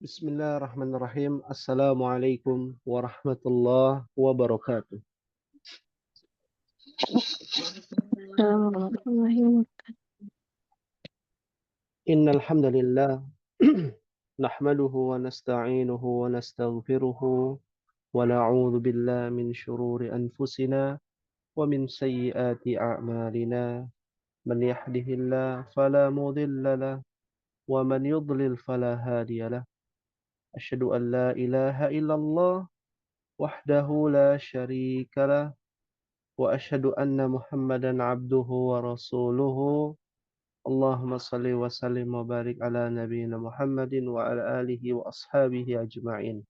Bismillahirrahmanirrahim. Assalamualaikum warahmatullahi wabarakatuh. Warahmatullahi wabarakatuh. Innal hamdalillah nahmaduhu wa nasta'inuhu wa nastaghfiruhu wa na'udzu billahi min shururi anfusina wa min sayyiati a'malina. Man yahdihillahu fala mudilla lahu wa man yudlil fala hadiya lahu. Asyhadu an la ilaha illallah wahdahu la syarika lahu wa asyhadu anna Muhammadan abduhu wa rasuluhu. Allahumma salli wa sallim wa barik ala nabiyyina Muhammadin wa ala alihi wa ashabihi ajma'in.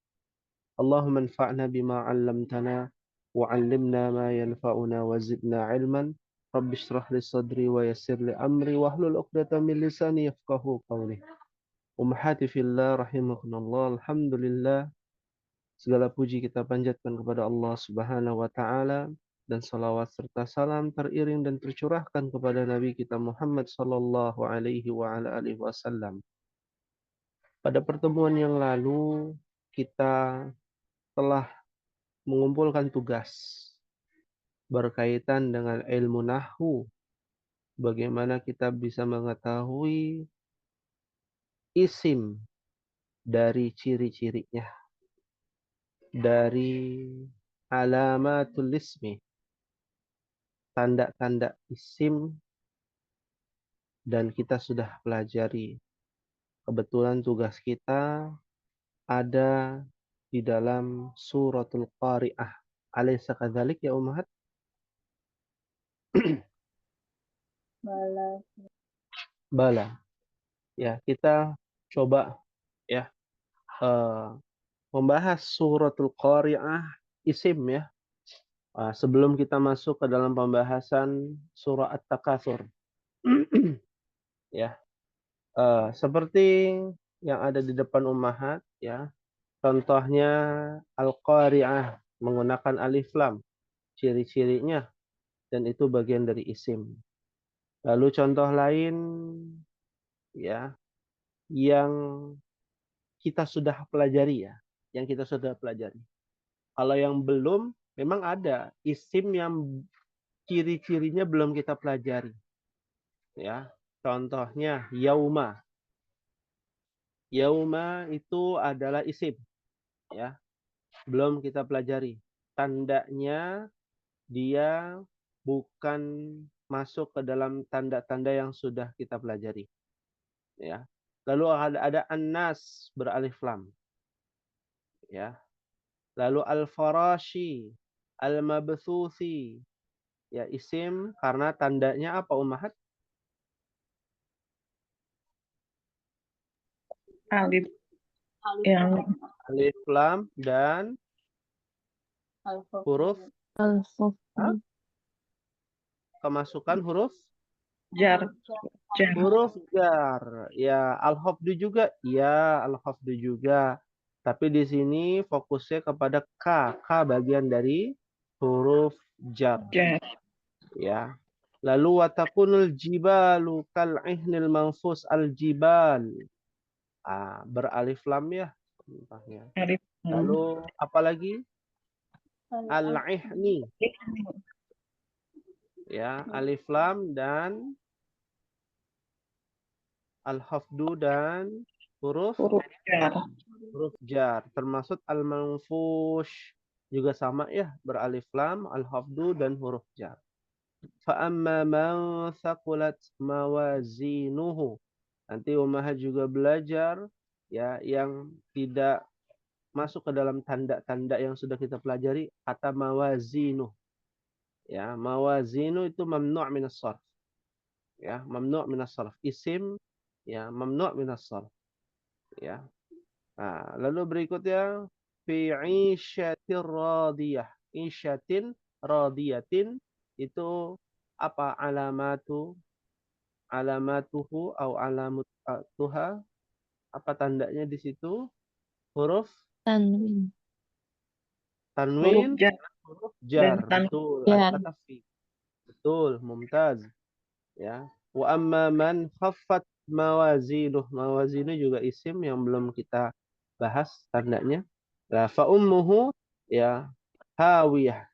Allahumma anfa'na bima 'allamtana wa 'allimna ma yanfa'una wa zidna 'ilman. Rabbi shrah li sadri wa yassir li amri wa hlul 'uqdatam min lisani yafqahu qawli. Ummahati fillah rahimakumullah. Alhamdulillah, segala puji kita panjatkan kepada Allah Subhanahu wa taala, dan salawat serta salam teriring dan tercurahkan kepada Nabi kita Muhammad sallallahu alaihi wa ala alihi wasallam. Pada pertemuan yang lalu kita telah mengumpulkan tugas berkaitan dengan ilmu nahwu, bagaimana kita bisa mengetahui isim dari ciri-cirinya, dari alamatul ismi, tanda-tanda isim, dan kita sudah pelajari. Kebetulan tugas kita ada di dalam suratul Qari'ah. Alaysa kadzalik ya ummahat? Bala. Ya, kita coba ya membahas suratul Qari'ah isim ya. Sebelum kita masuk ke dalam pembahasan surah At-Takatsur. Ya. Seperti yang ada di depan ummahat ya. Contohnya Al-Qari'ah menggunakan alif lam, ciri-cirinya, dan itu bagian dari isim. Lalu contoh lain ya yang kita sudah pelajari ya, yang kita sudah pelajari. Kalau yang belum, memang ada isim yang ciri-cirinya belum kita pelajari. Ya, contohnya yauma. Yauma itu adalah isim, ya. Belum kita pelajari. Tandanya dia bukan masuk ke dalam tanda-tanda yang sudah kita pelajari. Ya. Lalu ada an-nas beralif lam. Ya. Lalu al-farashi, al-mabthuthi. Ya, isim karena tandanya apa ummahat? Alif yang Alif lam dan huruf kemasukan huruf jar. huruf jar. Ya, al-khafdu juga. Ya, al-khafdu juga. Tapi di sini fokusnya kepada K. K bagian dari huruf jar. Ya. Lalu watakunul jibalu kal'ihnil manfus al-jibal. Beralif lam ya. Lalu apalagi? Al-ihni. Ya, alif lam dan al-khafdu dan huruf jar, termasuk al-manfush juga sama ya, beralif lam, al-khafdu dan huruf jar. Fa amma man thaqulat mawazinuhu. Nanti ummahat juga belajar ya yang tidak masuk ke dalam tanda-tanda yang sudah kita pelajari, kata mawazinu. Ya, mawazinu itu mamnu' minas sarf. Ya, mamnu' minas sarf. Isim ya, mamnu' minas sarf. Ya. Nah, lalu berikutnya fi 'isyatir radiyah. Isyatin radiyatin itu apa alamatuhu atau alamatuha, apa tandanya di situ? Huruf Tanwin. tanwin, huruf jar. Betul, ada Jar. kata fi. Betul, mumtaz. Ya. Wa amma man khaffat mawazinuh. Mawazinuh juga isim yang belum kita bahas tandanya. Nah, fa ummuhu ya hawiyah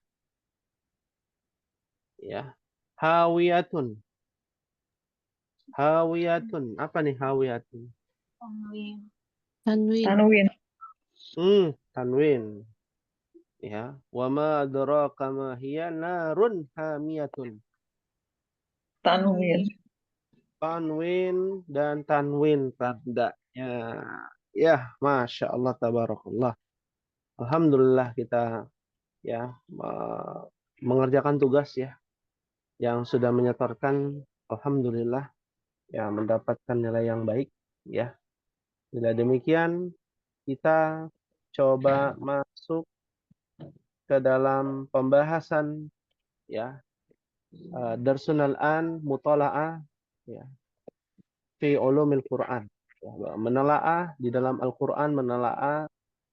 ya. Hawiyatun. Hawiyatun. Apa nih hawiyatun? Tanwin. Tanwin. Ya. Wa ma adraka ma hiya narun hamiyatun. Tanwin. Tanwin dan tanwin tandanya. Ya, Masya Allah, tabarakallah. Alhamdulillah kita ya mengerjakan tugas ya yang sudah menyetorkan. Alhamdulillah ya mendapatkan nilai yang baik ya. Bila demikian kita coba masuk ke dalam pembahasan ya Darsun al-an Mutola'ah ya fi ulumil Quran. Ya, menelaah di dalam Al-Quran, menelaah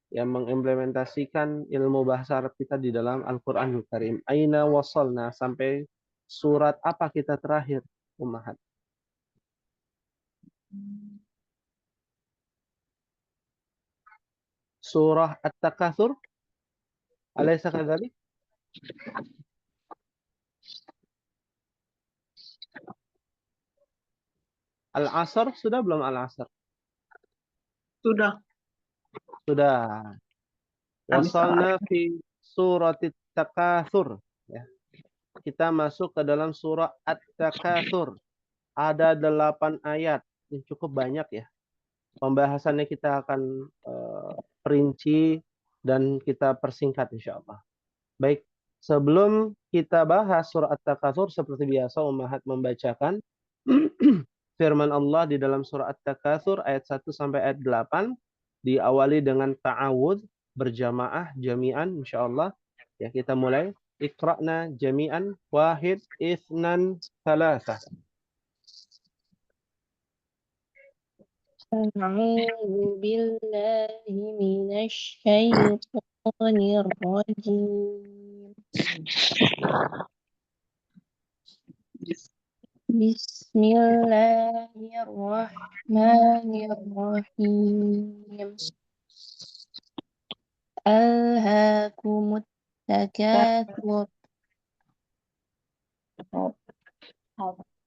yang mengimplementasikan ilmu bahasa Arab kita di dalam Al-Quranul Karim. Aina wasalna, sampai surat apa kita terakhir, Ummahat? Surah At-Takatsur. Alaysa kadzalik? Al-Asr sudah belum Al-Asr? Sudah. Sudah. Wasalna fi surat At-Takatsur. Ya. Kita masuk ke dalam surah At-Takatsur. Ada 8 ayat. Ini cukup banyak ya. Pembahasannya kita akan perinci dan kita persingkat insya Allah. Baik, sebelum kita bahas surah At-Takatsur, seperti biasa Ummahat membacakan firman Allah di dalam surah At-Takatsur ayat 1 sampai ayat 8, diawali dengan ta'awudz berjamaah jami'an insyaallah. Ya, kita mulai. Iqra'na jami'an, wahid, itsnan, tsalatsa. أعوذ بالله من الشيطان الرجيم. بسم الله الرحمن الرحيم. ألهاكم التكاثر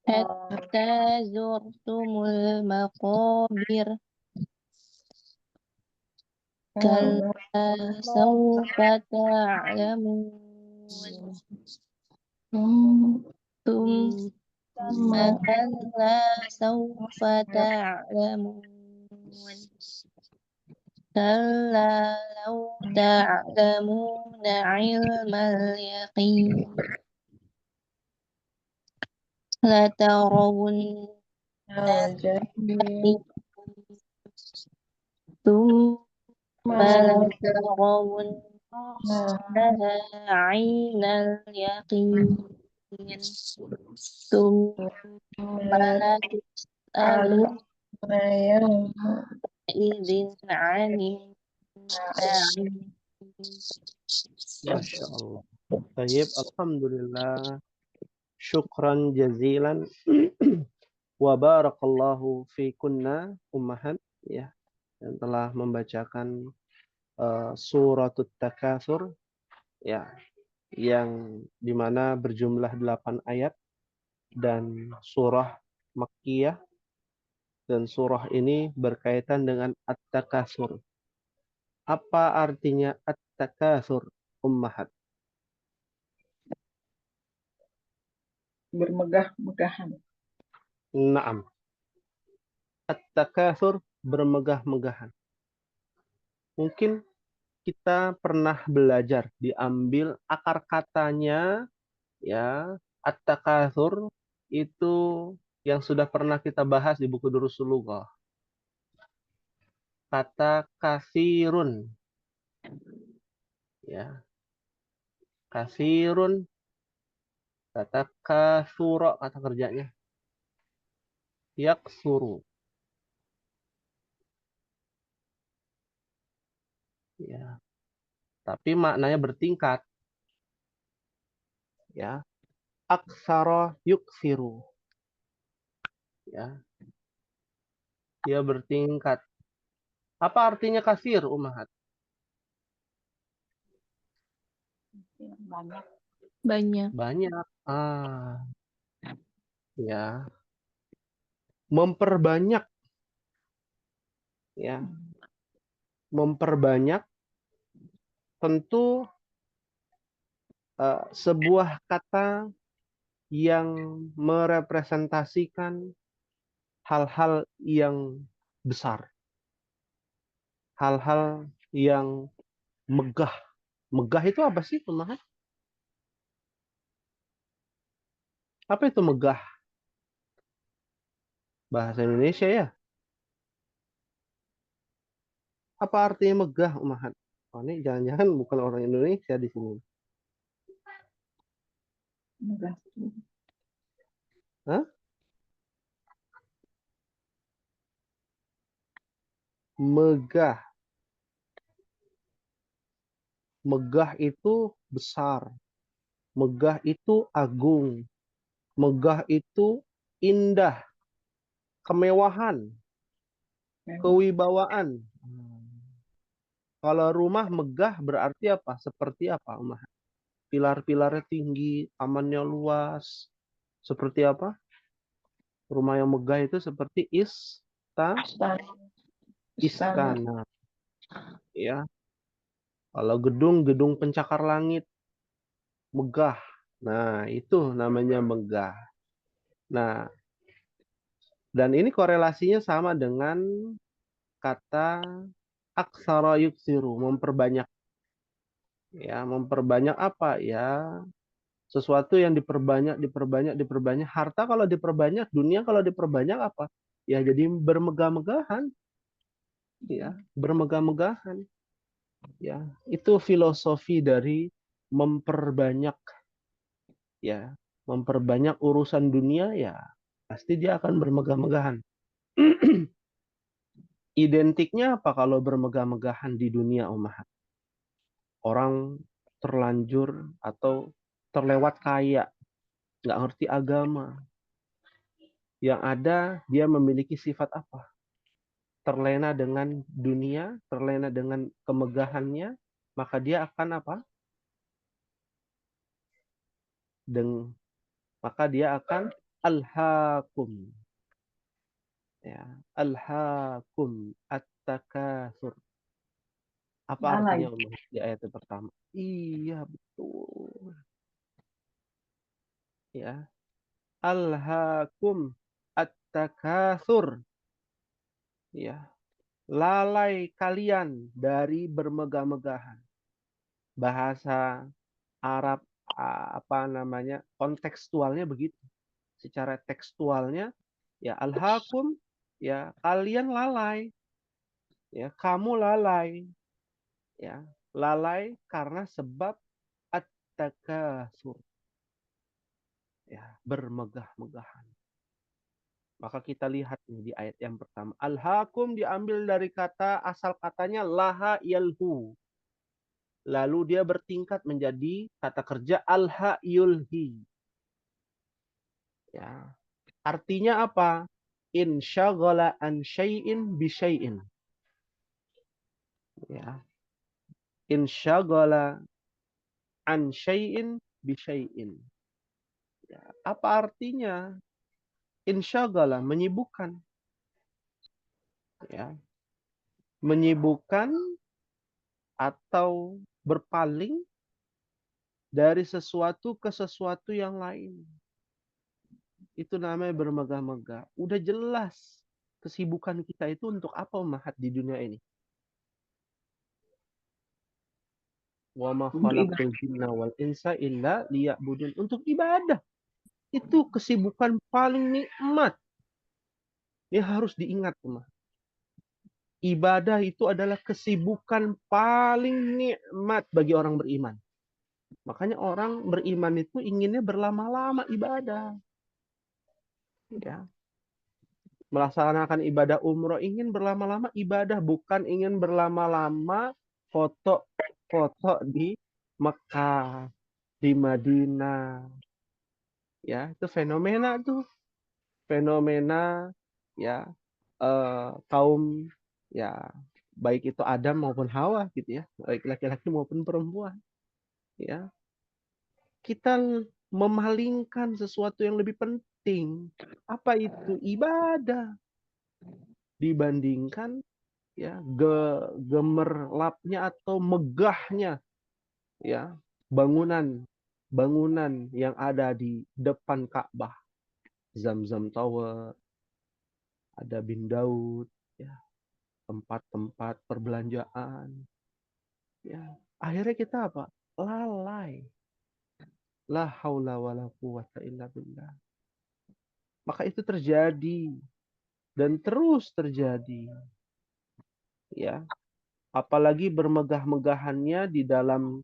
حتى زرتم المقابر كلا سوف تعلمون ثم كلا سوف تعلمون كلا لو تعلمون علم اليقين لترون ثم لترونها عين اليقين ثم لتسألن يومئذ عن النعيم. Masya Allah. Baik, alhamdulillah. Syukran jazilan. Wa barakallahu fi kunna Ummahat ya, yang telah membacakan surat At-Takatsur ya, yang dimana berjumlah 8 ayat dan surah Makkiyah, dan surah ini berkaitan dengan At-Takatsur. Apa artinya At-Takatsur, Ummahat? Bermegah-megahan. Naam. At-Takatsur, bermegah-megahan. Mungkin kita pernah belajar, diambil akar katanya ya, At-Takatsur itu yang sudah pernah kita bahas di buku Durusul Lughah. Kata kasirun ya. Kasirun, kata kasura, kata kerjanya yaksuru ya. Tapi maknanya bertingkat ya. Aksara yuksiru ya. Dia bertingkat Apa artinya kasir, Ummahat? Banyak. Banyak. Banyak. Ya. Memperbanyak. Ya. Memperbanyak tentu sebuah kata yang merepresentasikan hal-hal yang besar. Hal-hal yang megah. Megah itu apa sih, Ummahat? Apa itu megah? Bahasa Indonesia ya. Apa artinya megah, Ummahat? Oh, ini jangan-jangan bukan orang Indonesia di sini. Megah. Hah? Megah. Megah itu besar. Megah itu agung. Megah itu indah. Kemewahan. Kewibawaan. Kalau rumah megah berarti apa? Seperti apa, Ummahat? Pilar-pilarnya tinggi, tamannya luas. Seperti apa? Rumah yang megah itu seperti istana. Ya. Kalau gedung pencakar langit megah. Nah, itu namanya megah. Nah, dan ini korelasinya sama dengan kata aksara yuksiru, memperbanyak. Ya, memperbanyak apa? Ya, sesuatu yang diperbanyak, diperbanyak, diperbanyak. Harta kalau diperbanyak, dunia kalau diperbanyak apa? Ya, jadi bermegah-megahan. Ya, bermegah-megahan. Ya, itu filosofi dari memperbanyak. Ya, memperbanyak urusan dunia, ya pasti dia akan bermegah-megahan. Identiknya apa kalau bermegah-megahan di dunia, Ummahat? Orang terlanjur atau terlewat kaya, nggak ngerti agama. Yang ada dia memiliki sifat apa? Terlena dengan dunia, terlena dengan kemegahannya, maka dia akan apa? Maka dia akan alhaakum. Ya, alhaakum at-takatsur. Apa artinya, Ummahat, di ayat yang pertama? Iya, betul. Ya, alhaakum at-takatsur. Ya, lalai kalian dari bermegah-megahan. Bahasa Arab apa namanya? Kontekstualnya begitu. Secara tekstualnya ya alhaakum, ya kalian lalai. Ya, kamu lalai. Ya, lalai karena sebab at-takatsur. Ya, bermegah-megahan. Maka kita lihat nih di ayat yang pertama. Alhaakum diambil dari kata, asal katanya laha yalhu. Lalu dia bertingkat menjadi kata kerja alha yulhi. Ya. Artinya apa? Insyaghala an syai'in bi syai'in. Ya. Insyaghala an syai'in bi syai'in. Ya. Apa artinya? Insyaghala, menyibukkan. Ya. Menyibukkan atau berpaling dari sesuatu ke sesuatu yang lain. Itu namanya bermegah-megah. Udah jelas kesibukan kita itu untuk apa, Ummahat, di dunia ini. Wa ma khalaqtul jinna wal insa illa liya'budun. Untuk ibadah. Itu kesibukan paling nikmat. Ini harus diingat, Ummahat. Ibadah itu adalah kesibukan paling nikmat bagi orang beriman. Makanya orang beriman itu inginnya berlama-lama ibadah. Ya. Melaksanakan ibadah umroh ingin berlama-lama ibadah, bukan ingin berlama-lama foto-foto di Mekah, di Madinah. Ya, itu fenomena tuh. Fenomena ya kaum ya baik itu Adam maupun Hawa gitu ya, baik laki-laki maupun perempuan, ya. Kita memalingkan sesuatu yang lebih penting, apa itu? Ibadah, dibandingkan ya gemerlapnya atau megahnya ya bangunan yang ada di depan Ka'bah, Zamzam Tower, ada Bin Daud, ya, tempat-tempat perbelanjaan, ya. Akhirnya kita apa? Lalai. La haula wala quwata illa billah. Maka itu terjadi dan terus terjadi, ya. Apalagi bermegah-megahannya di dalam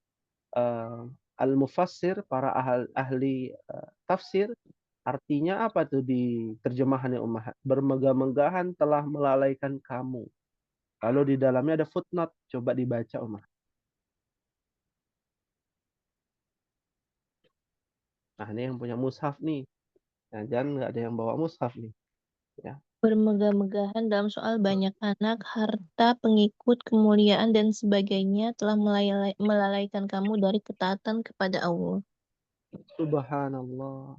al-mufassir, para ahli tafsir, artinya apa tuh di terjemahannya Ummahat? Bermegah-megahan telah melalaikan kamu. Kalau di dalamnya ada footnote, coba dibaca Ummahat. Nah, ini yang punya mushaf nih. Nah, jangan nggak ada yang bawa mushaf nih. Ya. Bermegah-megahan dalam soal banyak anak, harta, pengikut, kemuliaan, dan sebagainya telah melalaikan kamu dari ketaatan kepada Allah. Subhanallah.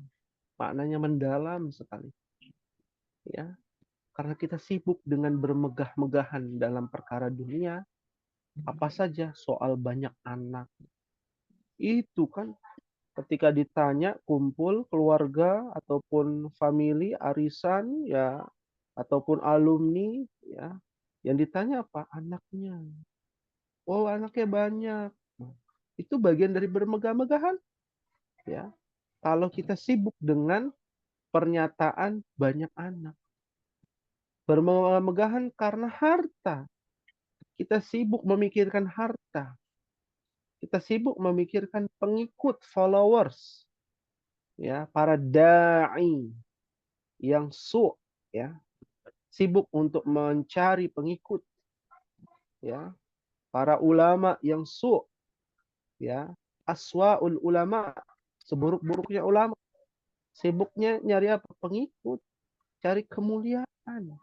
Maknanya mendalam sekali. Ya. Karena kita sibuk dengan bermegah-megahan dalam perkara dunia, apa saja soal banyak anak. Itu kan ketika ditanya kumpul keluarga ataupun family arisan ya ataupun alumni ya yang ditanya apa anaknya, oh anaknya banyak. Nah, itu bagian dari bermegah-megahan ya. Kalau kita sibuk dengan pernyataan banyak anak, bermegah-megahan karena harta, kita sibuk memikirkan harta, kita sibuk memikirkan pengikut, followers, ya, para dai yang ya, sibuk untuk mencari pengikut, ya, para ulama yang ya, aswaul ulama, seburuk-buruknya ulama, sibuknya nyari apa? Pengikut, cari kemuliaan,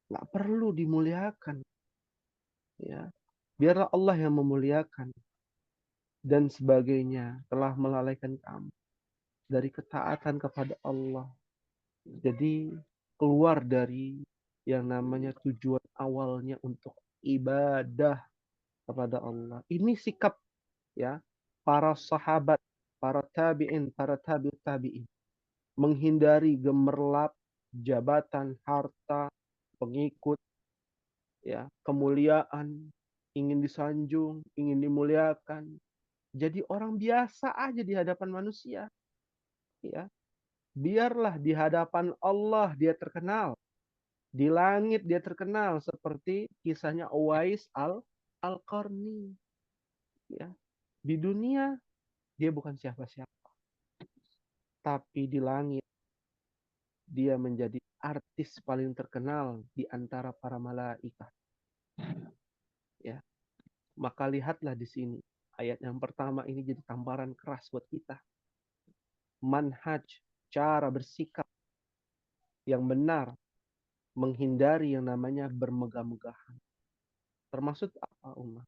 nggak perlu dimuliakan, ya, biarlah Allah yang memuliakan dan sebagainya, telah melalaikan kamu dari ketaatan kepada Allah. Jadi keluar dari yang namanya tujuan awalnya untuk ibadah kepada Allah. Ini sikap ya para sahabat, para tabi'in, para tabi'ut tabi'in. Menghindari gemerlap jabatan, harta, pengikut, ya, kemuliaan, ingin disanjung, ingin dimuliakan. Jadi orang biasa aja di hadapan manusia, ya. Biarlah di hadapan Allah dia terkenal. Di langit dia terkenal seperti kisahnya Uwais al-Qarni. Ya. Di dunia dia bukan siapa-siapa. Tapi di langit dia menjadi artis paling terkenal di antara para malaikat. Ya. Maka lihatlah di sini. Ayat yang pertama ini jadi tamparan keras buat kita. Manhaj, cara bersikap yang benar, menghindari yang namanya bermegah-megahan. Termasuk apa, Ummah?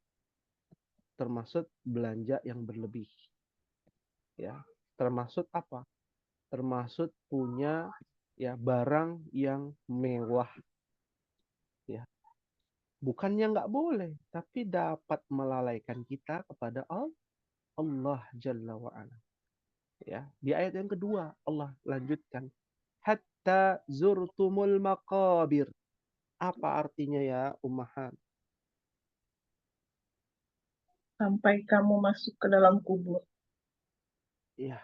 Termasuk belanja yang berlebih. Ya, termasuk apa? Termasuk punya ya barang yang mewah. Ya, bukannya nggak boleh, tapi dapat melalaikan kita kepada Allah Jalla wa'ala. Ya, di ayat yang kedua Allah lanjutkan. Hatta zurtumul maqabir. Apa artinya ya ummahat? Sampai kamu masuk ke dalam kubur. Ya,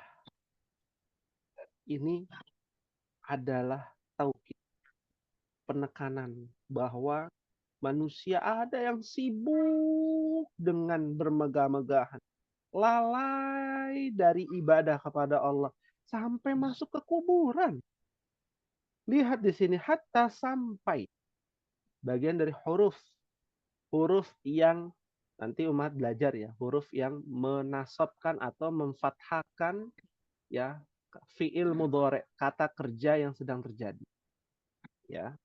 ini adalah taukid, penekanan bahwa manusia ada yang sibuk dengan bermegah-megahan, lalai dari ibadah kepada Allah sampai masuk ke kuburan. Lihat di sini hatta sampai bagian dari huruf yang nanti umat belajar ya, huruf yang menasabkan atau memfathahkan ya fiil mudhari, kata kerja yang sedang terjadi. Ya.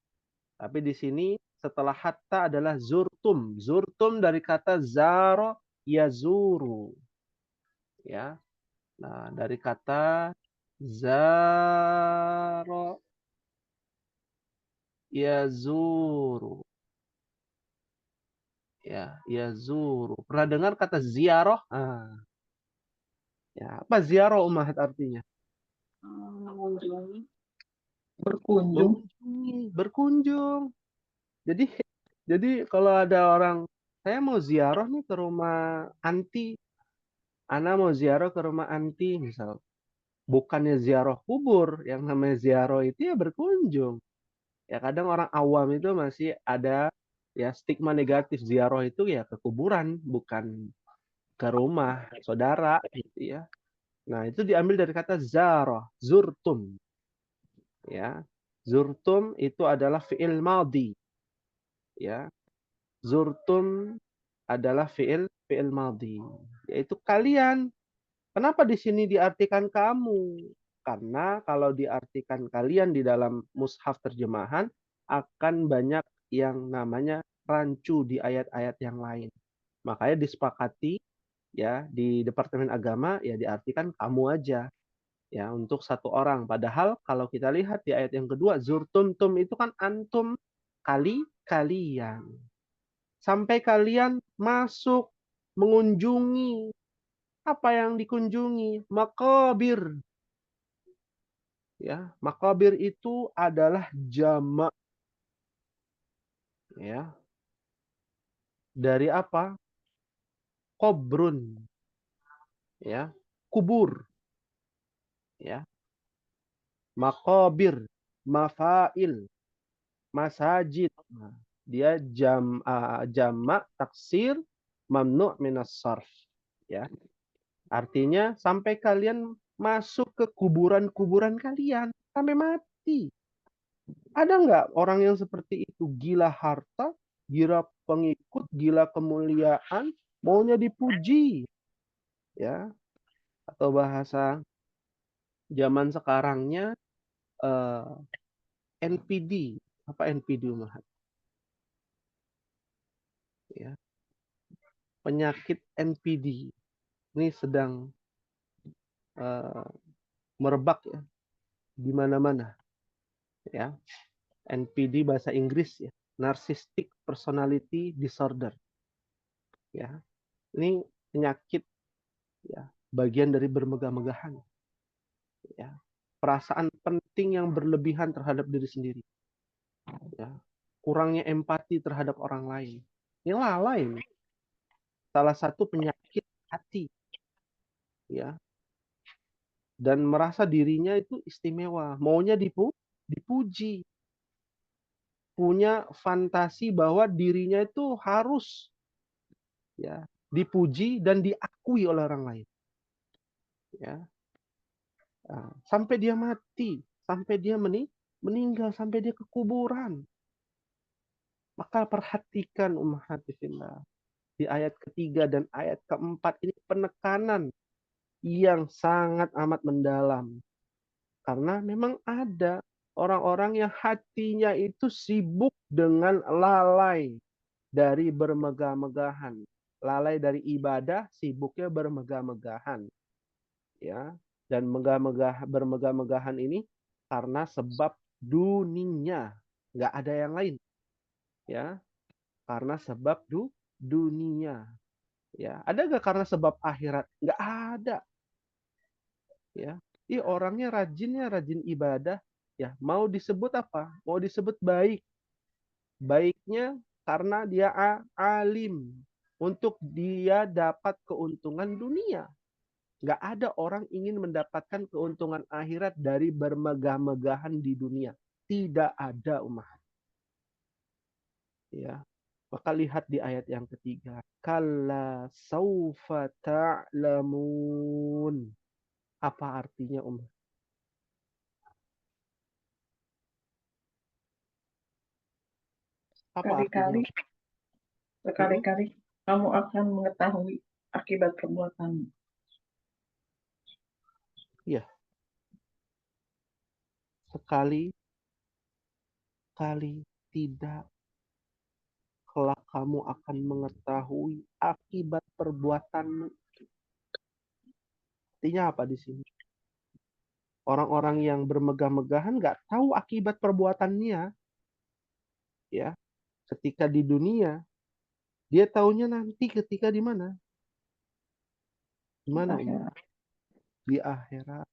Tapi di sini setelah hatta adalah zurtum. Zurtum dari kata zaro yazuru. Ya. Nah, dari kata zaro yazuru. Ya, yazuru. Pernah dengar kata ziarah? Ya, apa ziarah Ummahat artinya? Mengunjungi, berkunjung. Mengunjungi, berkunjung. Jadi kalau ada orang, saya mau ziarah nih ke rumah anti, Ana mau ziarah ke rumah anti misal. Bukannya ziarah kubur, yang namanya ziarah itu ya berkunjung. Ya kadang orang awam itu masih ada ya stigma negatif ziarah itu ya ke kuburan, bukan ke rumah saudara gitu ya. Nah, itu diambil dari kata zarah, zurtum. Ya. Zurtum itu adalah fi'il madhi, ya. Zurtum adalah fi'il madhi, yaitu kalian. Kenapa di sini diartikan kamu? Karena kalau diartikan kalian di dalam mushaf terjemahan akan banyak yang namanya rancu di ayat-ayat yang lain. Makanya disepakati ya di Departemen Agama ya diartikan kamu aja ya untuk satu orang. Padahal kalau kita lihat di ayat yang kedua zurtum tum itu kan antum kalian. Sampai kalian masuk mengunjungi apa yang dikunjungi? Makabir. Ya, makabir itu adalah jamak ya. Dari apa? Kobrun. Ya, kubur. Ya. Makabir, mafail, masajid. Nah, dia jamak taksir mamnu' minas sarf. Ya. Artinya sampai kalian masuk ke kuburan-kuburan kalian sampai mati. Ada nggak orang yang seperti itu? Gila harta, gila pengikut, gila kemuliaan, maunya dipuji, ya. Atau bahasa zaman sekarangnya NPD. Apa NPD, Umahat? Ya, penyakit NPD ini sedang eh, merebak ya di mana-mana. Ya, NPD bahasa Inggris ya, Narcissistic Personality Disorder. Ya, ini penyakit ya, bagian dari bermegah-megahan. Ya, perasaan penting yang berlebihan terhadap diri sendiri. Ya, kurangnya empati terhadap orang lain. Ini lalai. Salah satu penyakit hati. Ya, dan merasa dirinya itu istimewa, maunya dipuji, punya fantasi bahwa dirinya itu harus ya dipuji dan diakui oleh orang lain, ya. Nah, sampai dia mati, sampai dia meninggal, sampai dia ke kuburan. Maka perhatikan ummahatis fillah, di ayat ketiga dan ayat keempat ini penekanan yang sangat amat mendalam. Karena memang ada orang-orang yang hatinya itu sibuk dengan lalai dari bermegah-megahan. Lalai dari ibadah, sibuknya bermegah-megahan. Ya, dan bermegah-megahan ini karena sebab dunia. Nggak ada yang lain. Ya, karena sebab dunia. Ya, ada nggak karena sebab akhirat? Nggak ada. Ya, orangnya rajin ibadah, ya mau disebut apa? Mau disebut baik. Baiknya karena dia alim untuk dia dapat keuntungan dunia. Nggak ada orang ingin mendapatkan keuntungan akhirat dari bermegah-megahan di dunia. Tidak ada umat. Ya. Maka lihat di ayat yang ketiga. Kalla saufa ta'lamun. Apa artinya umat? Apa artinya? Sekali-kali kamu akan mengetahui akibat perbuatanmu. Iya. Sekali tidak kelak kamu akan mengetahui akibat perbuatanmu. Artinya apa di sini? Orang-orang yang bermegah-megahan nggak tahu akibat perbuatannya, ya. Ketika di dunia, dia taunya nanti ketika di mana? Di mana, Umar? Akhirat. Di akhirat.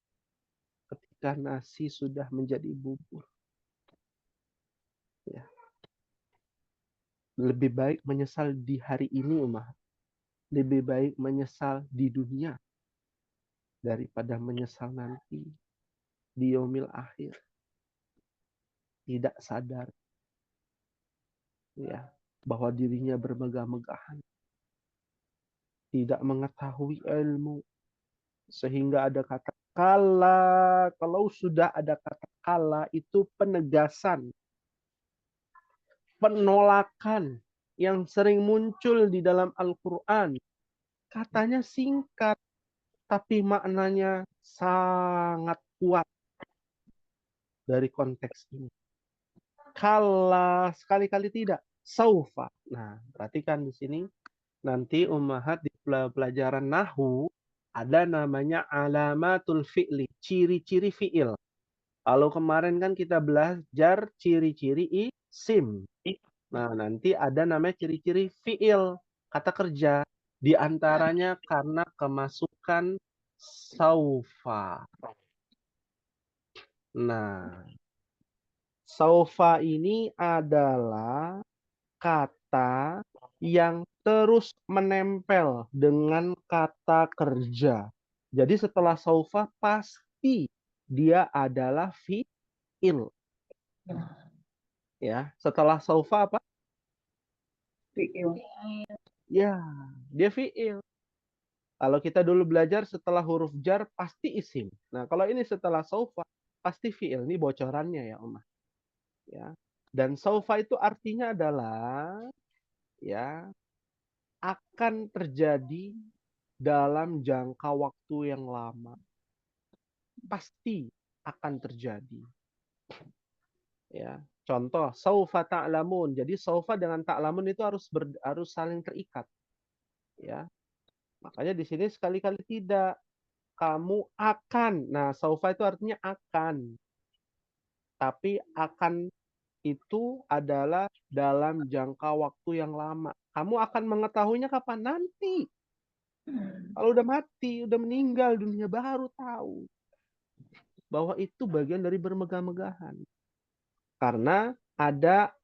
Ketika nasi sudah menjadi bubur. Ya. Lebih baik menyesal di hari ini, Umar. Lebih baik menyesal di dunia daripada menyesal nanti di yaumil akhir. Tidak sadar, ya, bahwa dirinya bermegah-megahan, tidak mengetahui ilmu, sehingga ada kata kala. Kalau sudah ada kata kala, itu penegasan, penolakan yang sering muncul di dalam Al-Quran. Katanya singkat, tapi maknanya sangat kuat dari konteks ini. Kala, sekali-kali tidak. Saufa. Nah, perhatikan di sini. Nanti ummahat di pelajaran Nahwu ada namanya alamatul fi'li, ciri-ciri fi'il. Kalau kemarin kan kita belajar ciri-ciri isim. Nah, nanti ada namanya ciri-ciri fi'il, kata kerja. Di antaranya karena kemasukan saufa. Nah, saufa ini adalah kata yang terus menempel dengan kata kerja. Jadi setelah saufa pasti dia adalah fi'il. Ya, setelah saufa apa? Fi'il. Ya, dia fi'il. Kalau kita dulu belajar setelah huruf jar pasti isim. Nah, kalau ini setelah saufa pasti fi'il. Ini bocorannya ya, Umar. Ya. Dan saufa itu artinya adalah ya akan terjadi dalam jangka waktu yang lama. Pasti akan terjadi. Ya. Contoh, saufa ta'lamun. Jadi saufa dengan ta'lamun itu harus saling terikat. Ya. Makanya di sini sekali-kali tidak. Kamu akan. Nah, saufa itu artinya akan. Tapi akan itu adalah dalam jangka waktu yang lama. Kamu akan mengetahuinya kapan? Nanti. Kalau udah mati, udah meninggal dunia, baru tahu bahwa itu bagian dari bermegah-megahan. Karena ada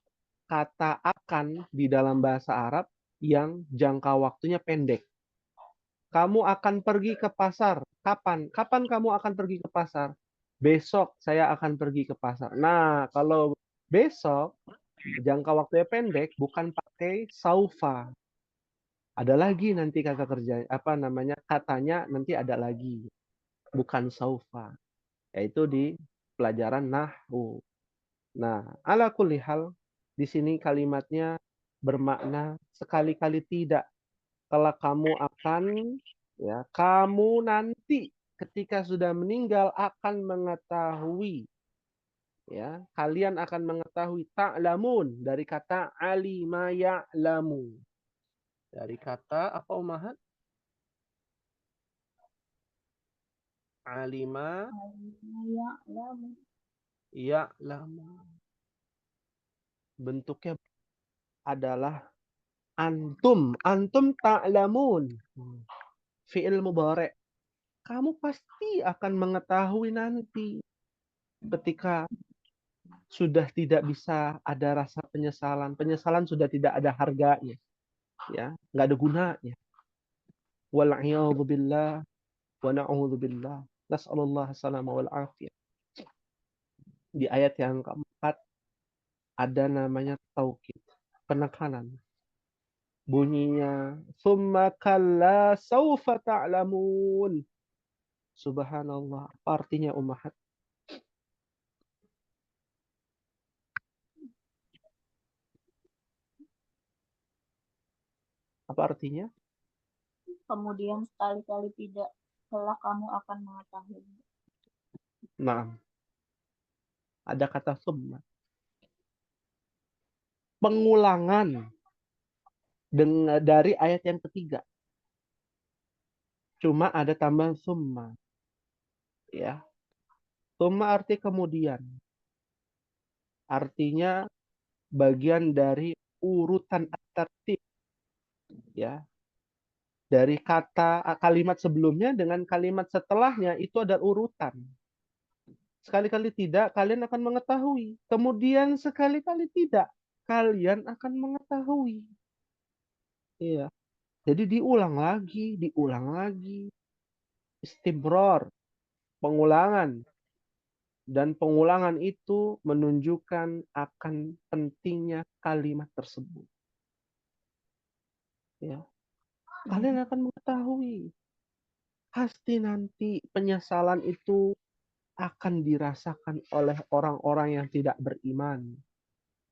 kata akan di dalam bahasa Arab yang jangka waktunya pendek. Kamu akan pergi ke pasar. Kapan? Kapan kamu akan pergi ke pasar? Besok saya akan pergi ke pasar. Nah, kalau besok jangka waktunya pendek, bukan pakai saufa. Ada lagi nanti kata kerja, apa namanya, katanya nanti ada lagi. Bukan saufa. Yaitu di pelajaran nahwu. Nah, ala kulli hal, di sini kalimatnya bermakna sekali-kali tidak. Kalau kamu akan, ya, kamu nanti ketika sudah meninggal akan mengetahui, ya, kalian akan mengetahui ta'lamun dari kata alima ya'lamu. Dari kata apa, Umahat? Alima ya'lamu. Bentuknya adalah antum. Antum ta'lamun. Fi'il mudhari'. Kamu pasti akan mengetahui nanti ketika sudah tidak bisa ada rasa penyesalan. Penyesalan sudah tidak ada harganya. Ya, nggak ada gunanya. Wal'iyadhu billah wa na'udhu billah. Nas'alullah salama wal afiyah. Di ayat yang keempat ada namanya taukid, penekanan. Bunyinya summa kalla saufa ta'lamun. Subhanallah. Apa artinya, ummahat? Apa artinya? Kemudian sekali-kali tidak, kelak kamu akan mengetahui. Nah, ada kata summa. Pengulangan dari ayat yang ketiga. Cuma ada tambahan summa. Ya. Summa arti kemudian. Artinya bagian dari urutan tertib. Ya. Dari kalimat sebelumnya dengan kalimat setelahnya itu ada urutan. Sekali-kali tidak, kalian akan mengetahui. Kemudian sekali-kali tidak, kalian akan mengetahui. Iya. Jadi diulang lagi. Istimror, pengulangan. Dan pengulangan itu menunjukkan akan pentingnya kalimat tersebut. Ya. Kalian akan mengetahui. Pasti nanti penyesalan itu akan dirasakan oleh orang-orang yang tidak beriman.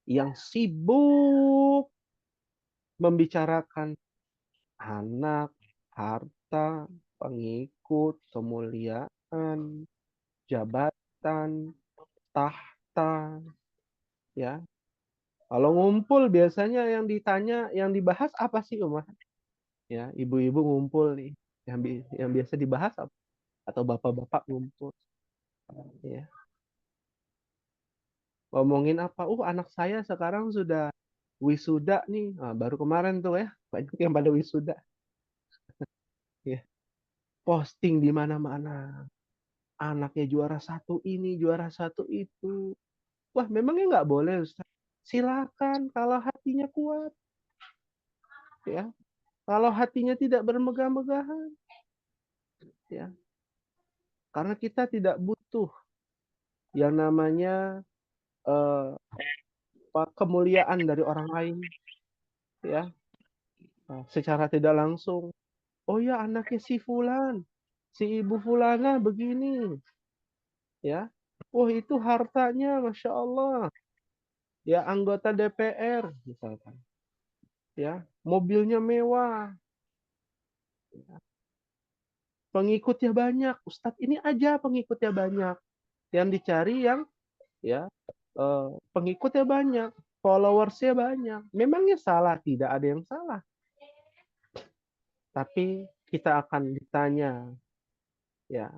Yang sibuk membicarakan anak, harta, pengikut, kemuliaan, jabatan, tahta, ya. Kalau ngumpul biasanya yang ditanya, yang dibahas apa sih, Umar? Ya, ibu-ibu ngumpul nih, yang biasa dibahas apa? Atau bapak-bapak ngumpul, ya. Ngomongin apa? Anak saya sekarang sudah wisuda nih. Nah, baru kemarin tuh ya, banyak yang pada wisuda. Ya. Posting di mana-mana. Anaknya juara satu ini, juara satu itu. Wah, memangnya nggak boleh, Ustaz? Silakan kalau hatinya kuat. Ya. Kalau hatinya tidak bermegah-megahan. Ya. Karena kita tidak butuh yang namanya kemuliaan dari orang lain. Ya. Secara tidak langsung. Oh ya, anaknya si Fulan. Si Ibu Fulana begini. Ya. Oh, itu hartanya, Masya Allah. Ya, anggota DPR, misalkan. Ya, mobilnya mewah. Ya. Pengikutnya banyak. Ustadz ini aja pengikutnya banyak. Yang dicari yang ya pengikutnya banyak. Followersnya banyak. Memangnya salah? Tidak ada yang salah. Tapi kita akan ditanya ya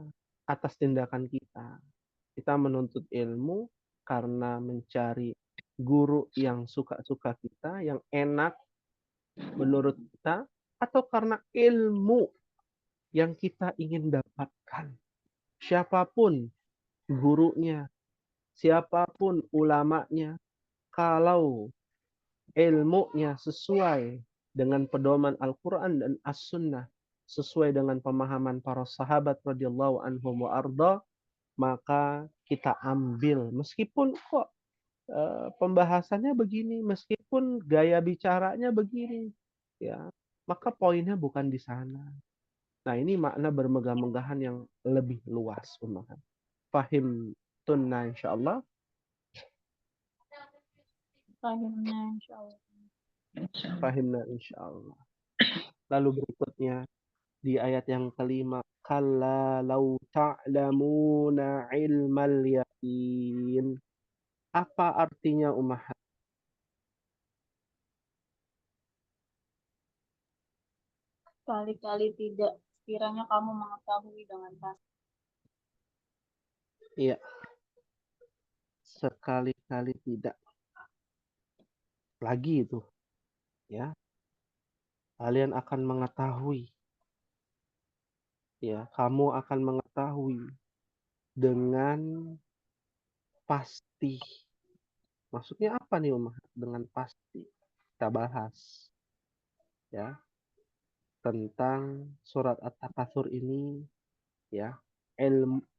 atas tindakan kita. Kita menuntut ilmu karena mencari guru yang suka-suka kita, yang enak menurut kita, atau karena ilmu yang kita ingin dapatkan. Siapapun gurunya, siapapun ulamanya, kalau ilmunya sesuai dengan pedoman Al-Quran dan As-Sunnah, sesuai dengan pemahaman para sahabat radhiyallahu anhum wa arda, maka kita ambil. Meskipun kok pembahasannya begini, meskipun gaya bicaranya begini, ya, maka poinnya bukan di sana. Nah, ini makna bermegah-megahan yang lebih luas, umahan. Fahim tunna insyaallah. Fahimna insyaallah. Fahimna insyaallah. Lalu berikutnya di ayat yang kelima, kalla law ta'lamuna ilmal yaqin. Apa artinya umahat? Kali-kali tidak, sekiranya kamu mengetahui dengan pasti. Iya. Sekali-kali tidak. Lagi itu. Ya. Kalian akan mengetahui. Ya, kamu akan mengetahui dengan pasti. Maksudnya apa nih umahat dengan pasti? Kita bahas. Ya. Tentang surat At-Takatsur ini, ya,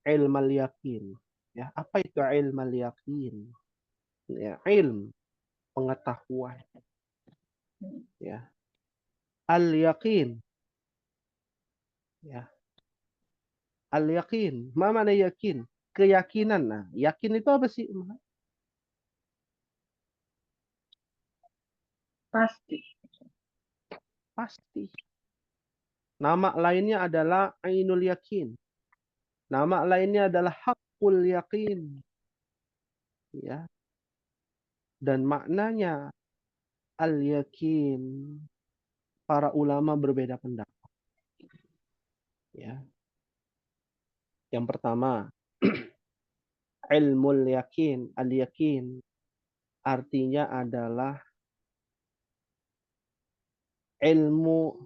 ilmal yakin. Ya, apa itu ilmal yakin? Ya, ilm, pengetahuan. Ya. Al yakin. Ya. Al yakin. Mana yakin? Keyakinan. Nah, yakin itu apa sih? Pasti. Pasti. Nama lainnya adalah ainul yakin. Nama lainnya adalah haqqul yakin. Ya. Dan maknanya al-yakin para ulama berbeda pendapat. Ya. Yang pertama, ilmul yakin, al-yakin artinya adalah ilmu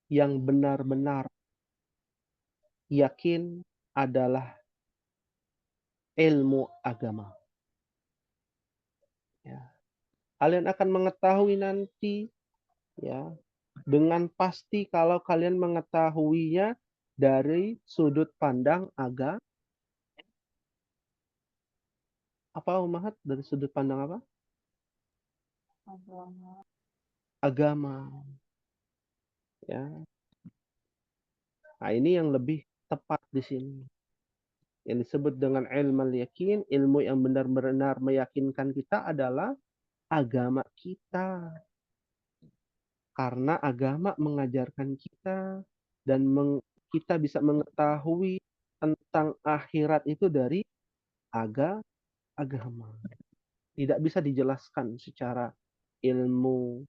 yang benar-benar yakin adalah ilmu agama. Ya. Kalian akan mengetahui nanti ya dengan pasti kalau kalian mengetahuinya dari sudut pandang apa Umahat? Dari sudut pandang apa? Agama. Ya. Nah, ini yang lebih tepat di sini. Yang disebut dengan ilmu yakin, ilmu yang benar-benar meyakinkan kita adalah agama kita. Karena agama mengajarkan kita dan kita bisa mengetahui tentang akhirat itu dari agama. Tidak bisa dijelaskan secara ilmu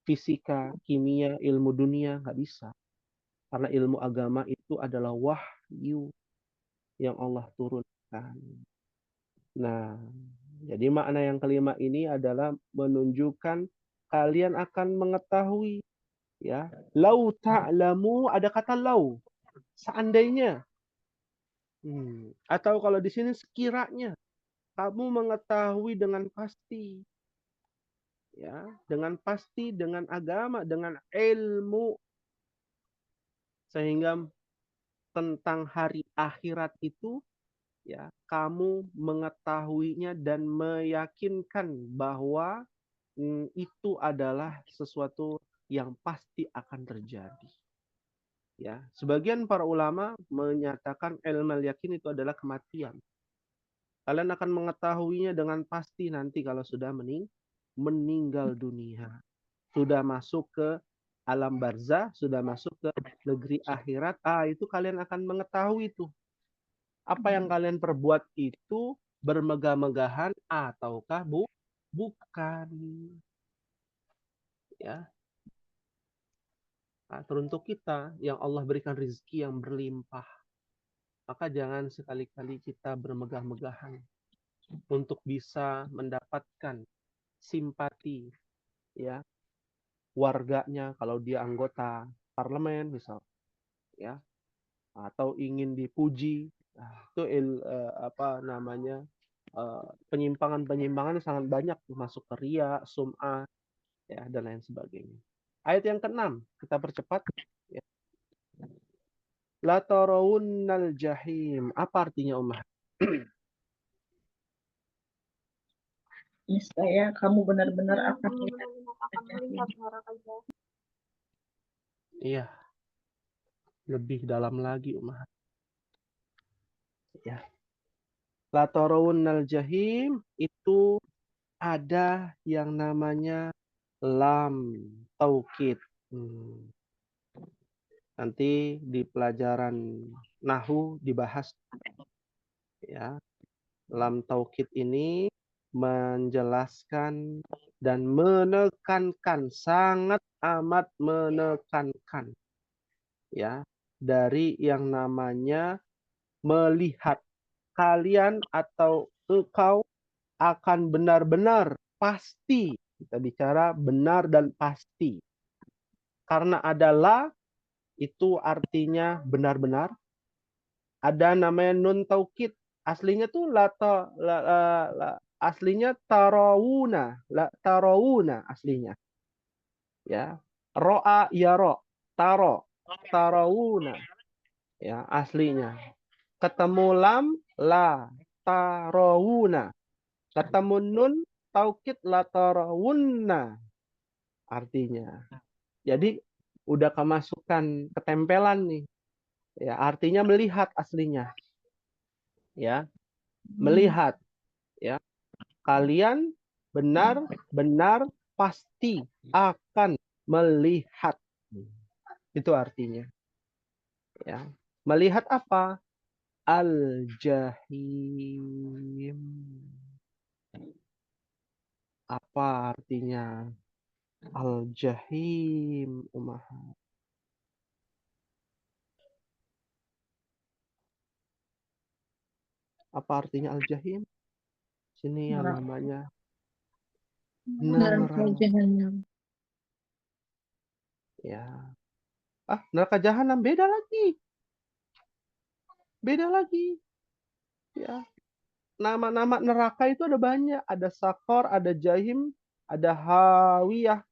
fisika, kimia, ilmu dunia, nggak bisa. Karena ilmu agama itu adalah wahyu yang Allah turunkan. Nah, jadi makna yang kelima ini adalah menunjukkan kalian akan mengetahui ya. Lau ta'lamu, ada kata lau. Seandainya. Atau kalau di sini sekiranya kamu mengetahui dengan pasti. Ya, dengan pasti, dengan agama, dengan ilmu. Sehingga tentang hari akhirat itu ya, kamu mengetahuinya dan meyakinkan bahwa itu adalah sesuatu yang pasti akan terjadi. Ya, sebagian para ulama menyatakan ilmu yakin itu adalah kematian. Kalian akan mengetahuinya dengan pasti nanti kalau sudah meninggal dunia. Sudah masuk ke alam barzah, sudah masuk ke negeri akhirat, itu kalian akan mengetahui itu. Apa yang kalian perbuat itu bermegah-megahan ataukah bukan. Ya. Nah, teruntuk kita yang Allah berikan rezeki yang berlimpah, maka jangan sekali-kali kita bermegah-megahan untuk bisa mendapatkan simpati ya warganya kalau dia anggota parlemen misal ya atau ingin dipuji. Nah, itu penyimpangan-penyimpangan sangat banyak masuk ke riya, sum'ah ya dan lain sebagainya. Ayat yang ke-6 kita percepat ya. La tarawunnal jahim. Apa artinya Ummah? Niscaya kamu benar-benar akan melihat neraka jahim. Iya. Lebih dalam lagi Ummah. Ya. La tarawunnal jahim itu ada yang namanya lam taukid. Nanti di pelajaran Nahu dibahas ya. Lam taukid ini menjelaskan dan menekankan, sangat amat menekankan ya dari yang namanya melihat. Kalian atau engkau akan benar-benar pasti, kita bicara benar dan pasti. Karena adalah itu artinya benar-benar. Ada namanya nun taukid. Aslinya tuh aslinya tarawuna aslinya. Ya. Ro'a yaro, tarawuna. Ya, aslinya. Ketemu lam la tarawuna. Ketemu nun taukid la tarawunna artinya. Jadi udah kemasukan ketempelan nih. Ya, artinya melihat aslinya. Ya. Melihat ya. Kalian benar-benar pasti akan melihat. Itu artinya. Ya. Melihat apa? Al-jahim. Apa artinya? Al-Jahim, Ummahat. Apa artinya Al-Jahim? Sini yang Neraka. namanya Neraka neraka. jahanam. Ya. Neraka jahanam beda lagi. Beda lagi. Ya. Nama-nama neraka itu ada banyak. Ada Sakor, ada Jahim, ada Hawiyah.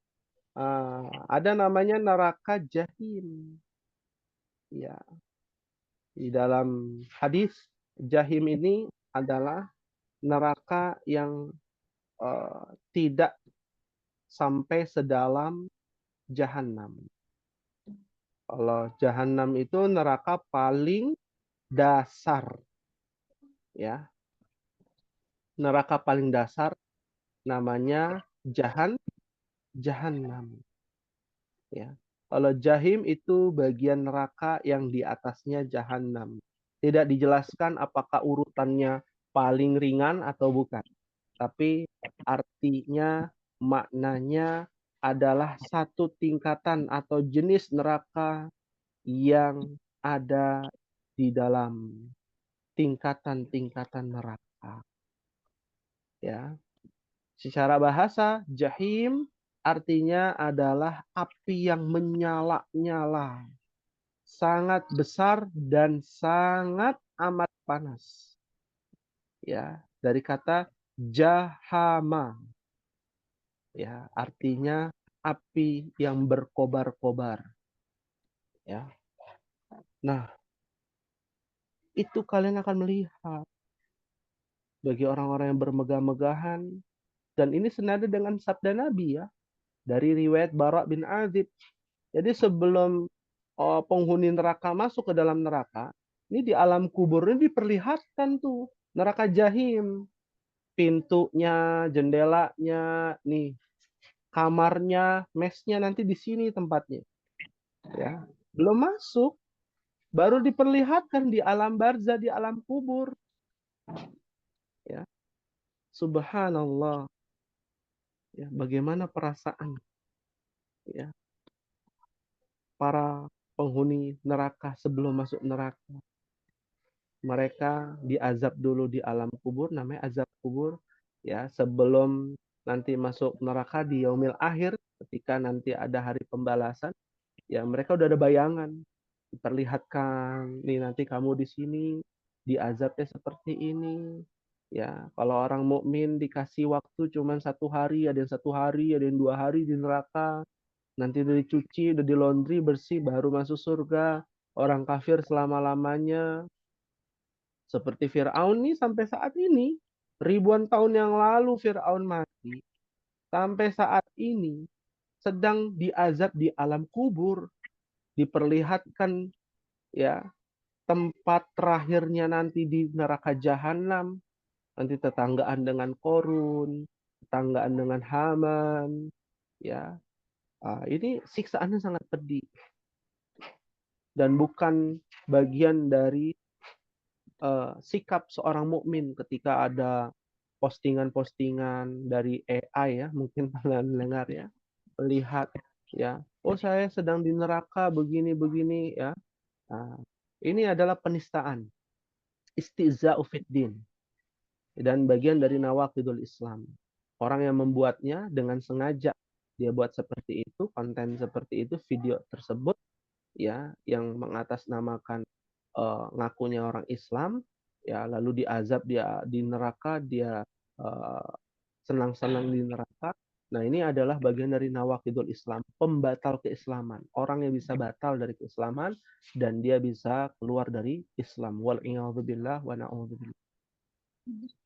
Ada namanya neraka Jahim. Ya. Di dalam hadis, Jahim ini adalah neraka yang tidak sampai sedalam Jahanam. Kalau Jahanam itu neraka paling dasar, ya. Neraka paling dasar namanya Jahannam, ya. Kalau Jahim itu bagian neraka yang di atasnya Jahannam. Tidak dijelaskan apakah urutannya paling ringan atau bukan. Tapi artinya, maknanya adalah satu tingkatan atau jenis neraka yang ada di dalam tingkatan-tingkatan neraka. Ya. Secara bahasa, Jahim artinya adalah api yang menyala-nyala, sangat besar dan sangat amat panas. Ya, dari kata jahama. Ya, artinya api yang berkobar-kobar. Ya. Nah, itu kalian akan melihat bagi orang-orang yang bermegah-megahan, dan ini senada dengan sabda Nabi, ya, dari riwayat Bara bin Azib. Jadi sebelum penghuni neraka masuk ke dalam neraka, ini di alam kubur ini diperlihatkan tuh neraka Jahim, pintunya, jendelanya, nih kamarnya, mesnya nanti di sini tempatnya. Ya, belum masuk, baru diperlihatkan di alam barzah, di alam kubur. Ya, subhanallah. Ya, bagaimana perasaan, ya, para penghuni neraka sebelum masuk neraka. Mereka diazab dulu di alam kubur, namanya azab kubur, ya, sebelum nanti masuk neraka di yaumil akhir, ketika nanti ada hari pembalasan, ya mereka udah ada bayangan, diperlihatkan, nih nanti kamu di sini diazabnya seperti ini. Ya, kalau orang mukmin dikasih waktu cuma 1 hari, ada yang 1 hari, ada yang 2 hari di neraka. Nanti udah dicuci, udah di laundry bersih, baru masuk surga. Orang kafir selama-lamanya. Seperti Fir'aun nih sampai saat ini. Ribuan tahun yang lalu Fir'aun mati. Sampai saat ini sedang diazab di alam kubur. Diperlihatkan, ya, tempat terakhirnya nanti di neraka Jahanam. Nanti tetanggaan dengan Korun, tetanggaan dengan Haman. Ya, ini siksaannya sangat pedih. Dan bukan bagian dari sikap seorang mukmin ketika ada postingan-postingan dari AI, ya, mungkin pernah dengar, ya, melihat, ya, oh saya sedang di neraka begini-begini, ya. Nah, ini adalah penistaan, istihza'u fiddin, dan bagian dari nawaqidul Islam. Orang yang membuatnya dengan sengaja dia buat seperti itu, konten seperti itu, video tersebut, ya, yang mengatasnamakan ngakunya orang Islam, ya, lalu diazab dia di neraka, dia senang-senang di neraka. Nah, ini adalah bagian dari nawaqidul Islam, pembatal keislaman. Orang yang bisa batal dari keislaman dan dia bisa keluar dari Islam. Wal'iyadzubillah wa na'udzubillah.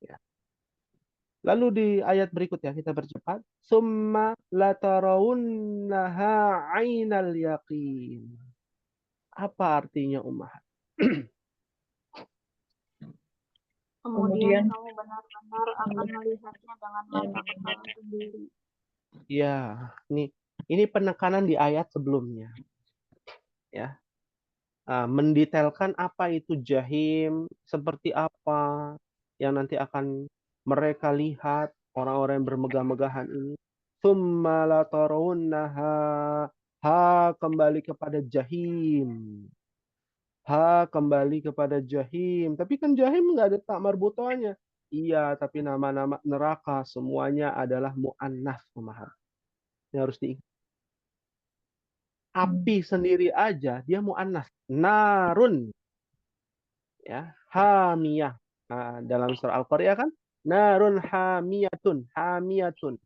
Ya. Lalu di ayat berikutnya kita percepat. Summa latarawunnaha 'ainal yaqin. Apa artinya Ummahat? Kemudian kamu benar-benar akan melihatnya dengan mata kamu sendiri. Ya, ini penekanan di ayat sebelumnya. Ya. Mendetailkan apa itu Jahim, seperti apa yang nanti akan mereka lihat, orang-orang yang bermegah-megahan ini. Tsumma latarawunnaha. Ha kembali kepada jahim. Ha kembali kepada jahim. Tapi kan jahim nggak ada tak marbutohnya. Iya, tapi nama-nama neraka semuanya adalah mu'annats. Ini harus diingat. Api sendiri aja dia mu'annats. Narun. Ya, hamiyah. Nah, dalam surah Al-Qaryah kan narun hamiyatun, hamiyatun.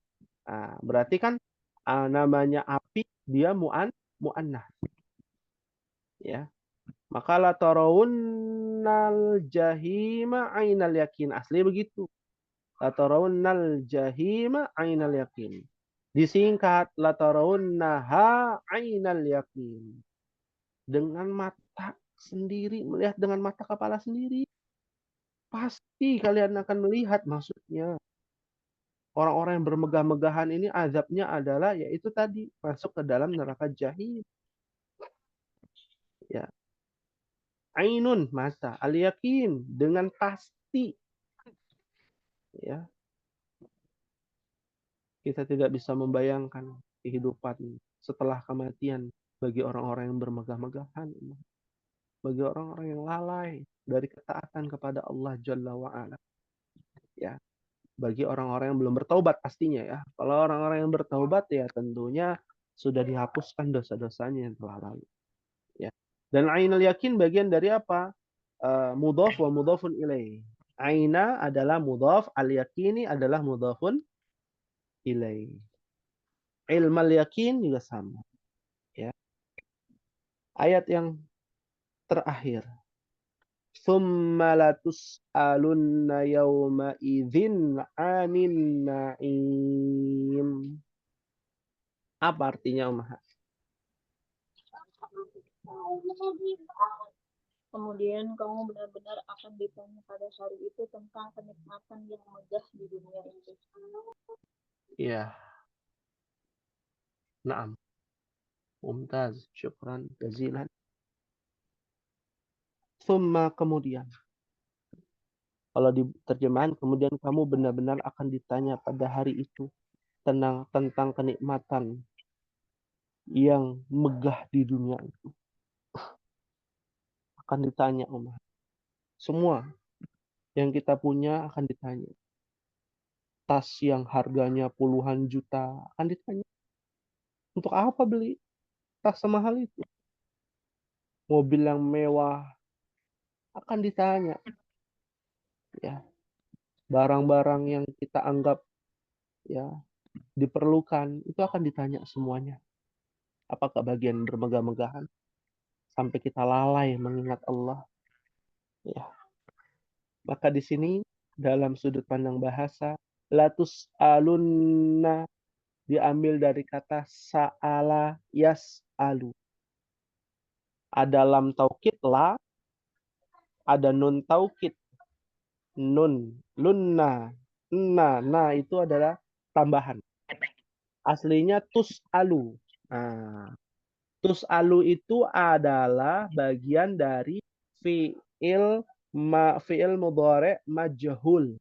Nah, berarti kan namanya api dia mu'annats. Ya. Maka la tarawunnal jahima ainal yakin. Asli begitu. La tarawunnal jahima ainal yakin. Disingkat la tarawunnaha ainal yakin. Dengan mata sendiri, melihat dengan mata kepala sendiri. Pasti kalian akan melihat maksudnya. Orang-orang yang bermegah-megahan ini azabnya adalah yaitu tadi masuk ke dalam neraka jahim. Ya. Ainun mata, al-yakin dengan pasti. Ya. Kita tidak bisa membayangkan kehidupan setelah kematian bagi orang-orang yang bermegah-megahan. Bagi orang-orang yang lalai dari ketaatan kepada Allah Jalla wa'ala. Ya. Bagi orang-orang yang belum bertaubat pastinya ya. Kalau orang-orang yang bertaubat ya tentunya sudah dihapuskan dosa-dosanya yang telah lalu. Ya. Dan ainul yakin bagian dari apa? Mudhaf wa mudhafun ilaih. Aina adalah mudhaf, al-yakini adalah mudhafun ilaih. Ilmal yakin juga sama. Ya. Ayat yang terakhir. Tsumma latus'alunna yawma idzin 'anin na'im. Apa artinya, Umar? Kemudian kamu benar-benar akan ditanya pada hari itu tentang kenikmatan yang megah di dunia ini. Ya. Naam. Mumtaz. Syukran jazilan. Tsumma kemudian. Kalau di terjemahan kemudian kamu benar-benar akan ditanya pada hari itu tentang kenikmatan yang megah di dunia itu. Akan ditanya, Umar. Semua yang kita punya akan ditanya. Tas yang harganya puluhan juta akan ditanya. Untuk apa beli tas semahal itu? Mobil yang mewah akan ditanya. Ya. Barang-barang yang kita anggap ya diperlukan itu akan ditanya semuanya. Apakah bagian bermegah-megahan sampai kita lalai mengingat Allah? Ya. Maka di sini dalam sudut pandang bahasa latus alunna diambil dari kata sa'ala yas'alu. Ada lam taukid la, ada nun taukid nun, lunna, na itu adalah tambahan. Aslinya tus'alu. Nah, tus'alu itu adalah bagian dari fi'il mudhari' majhul.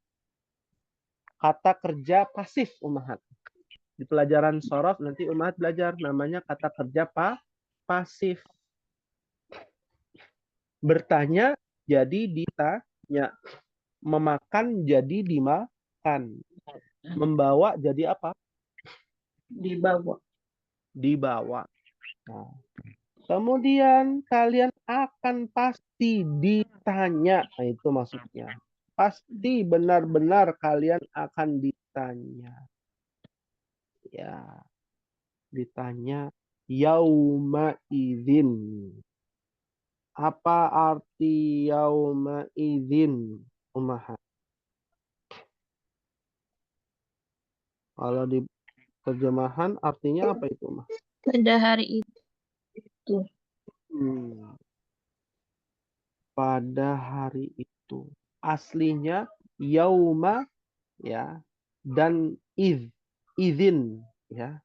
Kata kerja pasif, Ummahat. Di pelajaran shorof nanti Ummahat belajar namanya kata kerja pasif. Bertanya jadi ditanya. Memakan jadi dimakan. Membawa jadi apa? Dibawa. Dibawa. Nah, kemudian kalian akan pasti ditanya. Nah, itu maksudnya. Pasti benar-benar kalian akan ditanya. Ya. Ditanya yauma idzin. Apa arti yauma idzin? Ummahat. Kalau di terjemahan artinya apa itu, Mas? Pada hari itu. Pada hari itu. Aslinya yauma ya dan izin ya.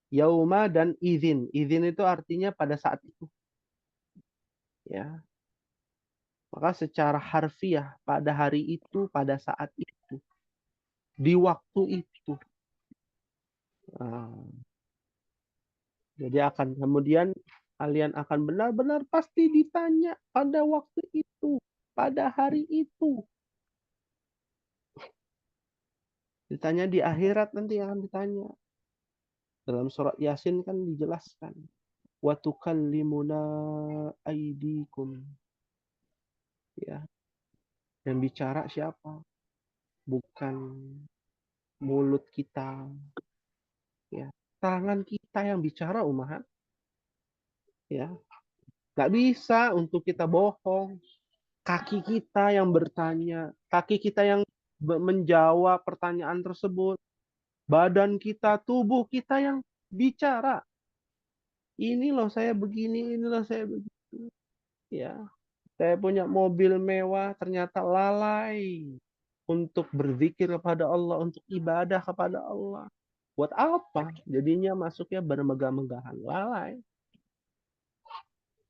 Yauma dan izin. Izin itu artinya pada saat itu. Ya. Maka secara harfiah pada hari itu, pada saat itu, di waktu itu. Ah, jadi kemudian kalian akan benar-benar pasti ditanya pada waktu itu, pada hari itu. Ditanya di akhirat nanti akan ditanya. Dalam surat Yasin kan dijelaskan. Wa tukallimuna aydikum. Ya, yang bicara siapa? Bukan mulut kita. Ya, tangan kita yang bicara, umahat. Ya, nggak bisa untuk kita bohong. Kaki kita yang bertanya, kaki kita yang menjawab pertanyaan tersebut. Badan kita, tubuh kita yang bicara. Ini loh saya begini, ini loh saya begitu. Ya, saya punya mobil mewah, ternyata lalai untuk berzikir kepada Allah, untuk ibadah kepada Allah. Buat apa? Jadinya masuknya bermegah-megahan, lalai.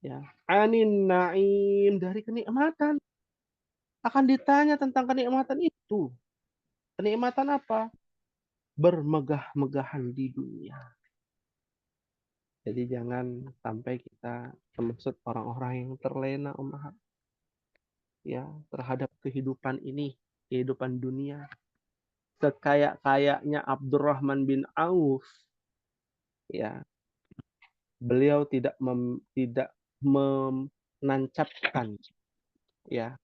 Ya, anin naim, dari kenikmatan. Akan ditanya tentang kenikmatan itu. Kenikmatan apa? Bermegah-megahan di dunia. Jadi jangan sampai kita termasuk orang-orang yang terlena, umahat, ya, terhadap kehidupan ini, kehidupan dunia. Sekaya-kayanya Abdurrahman bin Auf, ya, beliau tidak menancapkan, ya,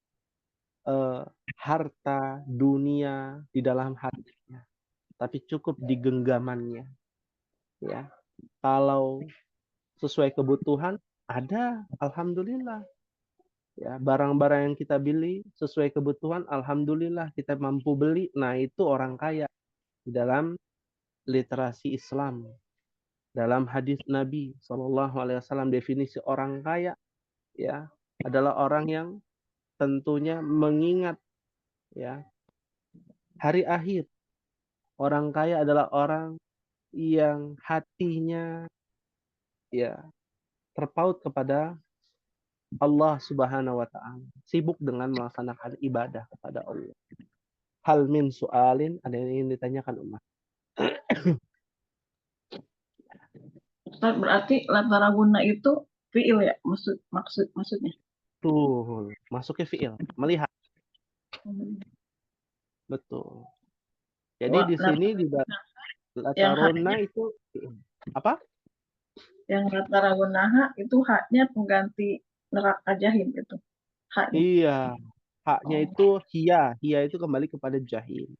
harta dunia di dalam hatinya, tapi cukup di genggamannya. Ya, kalau sesuai kebutuhan ada, alhamdulillah. Ya, barang-barang yang kita beli sesuai kebutuhan, alhamdulillah kita mampu beli. Nah, itu orang kaya di dalam literasi Islam. Dalam hadis Nabi SAW, definisi orang kaya, ya, adalah orang yang tentunya mengingat, ya, hari akhir. Orang kaya adalah orang yang hatinya, ya, terpaut kepada Allah Subhanahu wa Ta'ala, sibuk dengan melaksanakan ibadah kepada Allah. Hal min su'alin, ada yang ingin ditanyakan, umat? Ustaz, berarti latara guna itu fiil ya, maksudnya. Tuh, masuknya fi'il, melihat. Betul. Jadi di sini di yang lataruna haknya, itu apa? yang latara gunaha itu haknya pengganti neraka jahim itu. Haknya. Iya, haknya itu hiya itu kembali kepada jahil.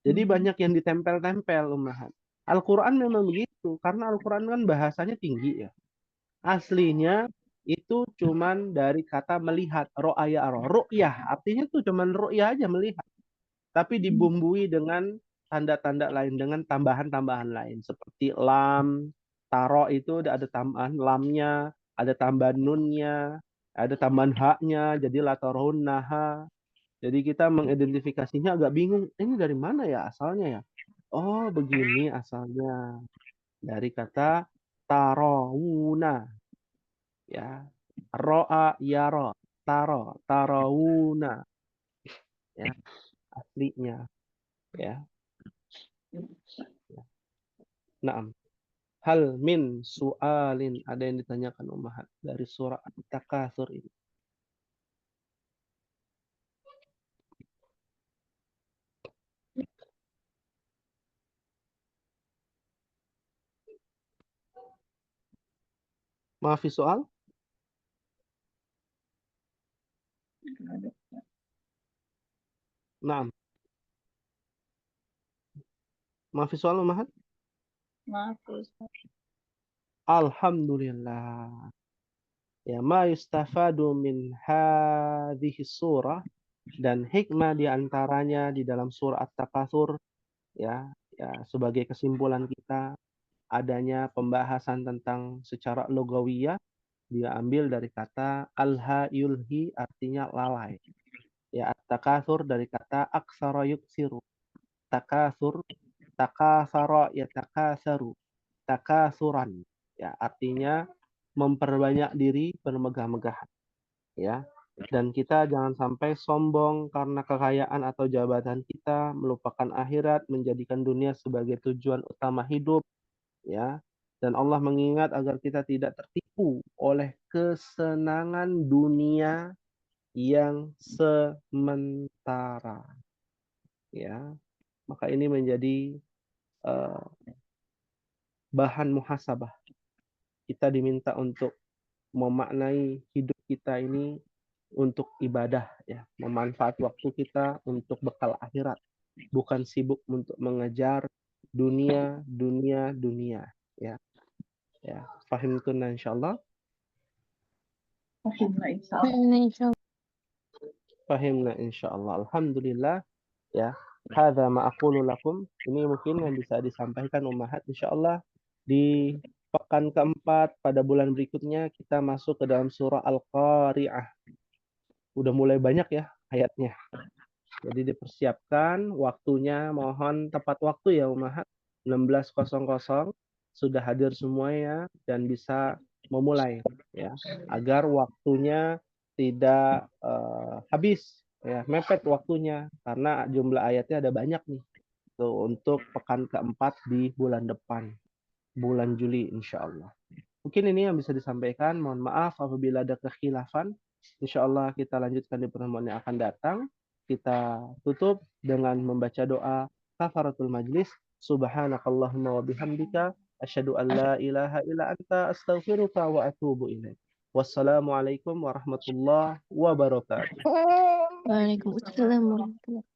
Jadi banyak yang ditempel-tempel, umahat. Al-Quran memang begitu, karena Al-Quran kan bahasanya tinggi, ya. Aslinya itu cuman dari kata melihat, ro'aya ru'yah, artinya tuh cuman ru'yah aja, melihat. Tapi dibumbui dengan tanda-tanda lain, dengan tambahan-tambahan lain. Seperti lam, taro itu ada tambahan lamnya, ada tambahan nunnya, ada tambahan haknya, jadi latarun naha. Jadi kita mengidentifikasinya agak bingung, ini dari mana ya asalnya ya? Oh, begini asalnya. Dari kata tarawuna, ya. Ro'a yaro, tarawuna, ya, aslinya, ya. Naam. Hal min su'alin, ada yang ditanyakan, umahat, dari surah At-Takatsur ini. Maafi soal? Naam. Maafi soal, umahat? Maaf Ustaz. Alhamdulillah. Ya, ma yustafadu min hadhihi surah, dan hikmah di antaranya di dalam surah At-Takatsur, ya, sebagai kesimpulan kita, adanya pembahasan tentang secara lugawiyah, dia ambil dari kata alha yulhi, artinya lalai. Ya, at-takatsur dari kata aksara yuksiru. Takatsur, takatsara yatakatsaru. Takatsuran. Ya, artinya memperbanyak diri, bermegah-megahan. Ya. Dan kita jangan sampai sombong karena kekayaan atau jabatan kita, melupakan akhirat, menjadikan dunia sebagai tujuan utama hidup, ya. Dan Allah mengingat agar kita tidak tertipu oleh kesenangan dunia yang sementara, ya. Maka ini menjadi bahan muhasabah. Kita diminta untuk memaknai hidup kita ini untuk ibadah, ya, memanfaat waktu kita untuk bekal akhirat, bukan sibuk untuk mengejar dunia, ya. Fahimtuna insyaallah. Fahimna insyaallah. Insyaallah. Fahimna insyaallah. Alhamdulillah, ya. Hadza ma aqulu lakum. Ini mungkin yang bisa disampaikan ummahat. Insyaallah di pekan keempat pada bulan berikutnya kita masuk ke dalam surah Al-Qari'ah. Udah mulai banyak ya ayatnya. Jadi dipersiapkan waktunya, mohon tepat waktu ya ummahat. 16.00 sudah hadir semuanya dan bisa memulai, ya, agar waktunya tidak habis, ya, mepet waktunya karena jumlah ayatnya ada banyak nih tuh untuk pekan keempat di bulan depan, bulan Juli insyaallah. Mungkin ini yang bisa disampaikan. Mohon maaf apabila ada kekhilafan. Insyaallah kita lanjutkan di pertemuan yang akan datang. Kita tutup dengan membaca doa kafaratul majlis. Subhanakallahumma wa bihamdika asyhadu an la ilaha illa anta astaghfiruka wa atubu ilaik. Wassalamualaikum warahmatullahi wabarakatuh. Waalaikumsalam warahmatullahi wabarakatuh.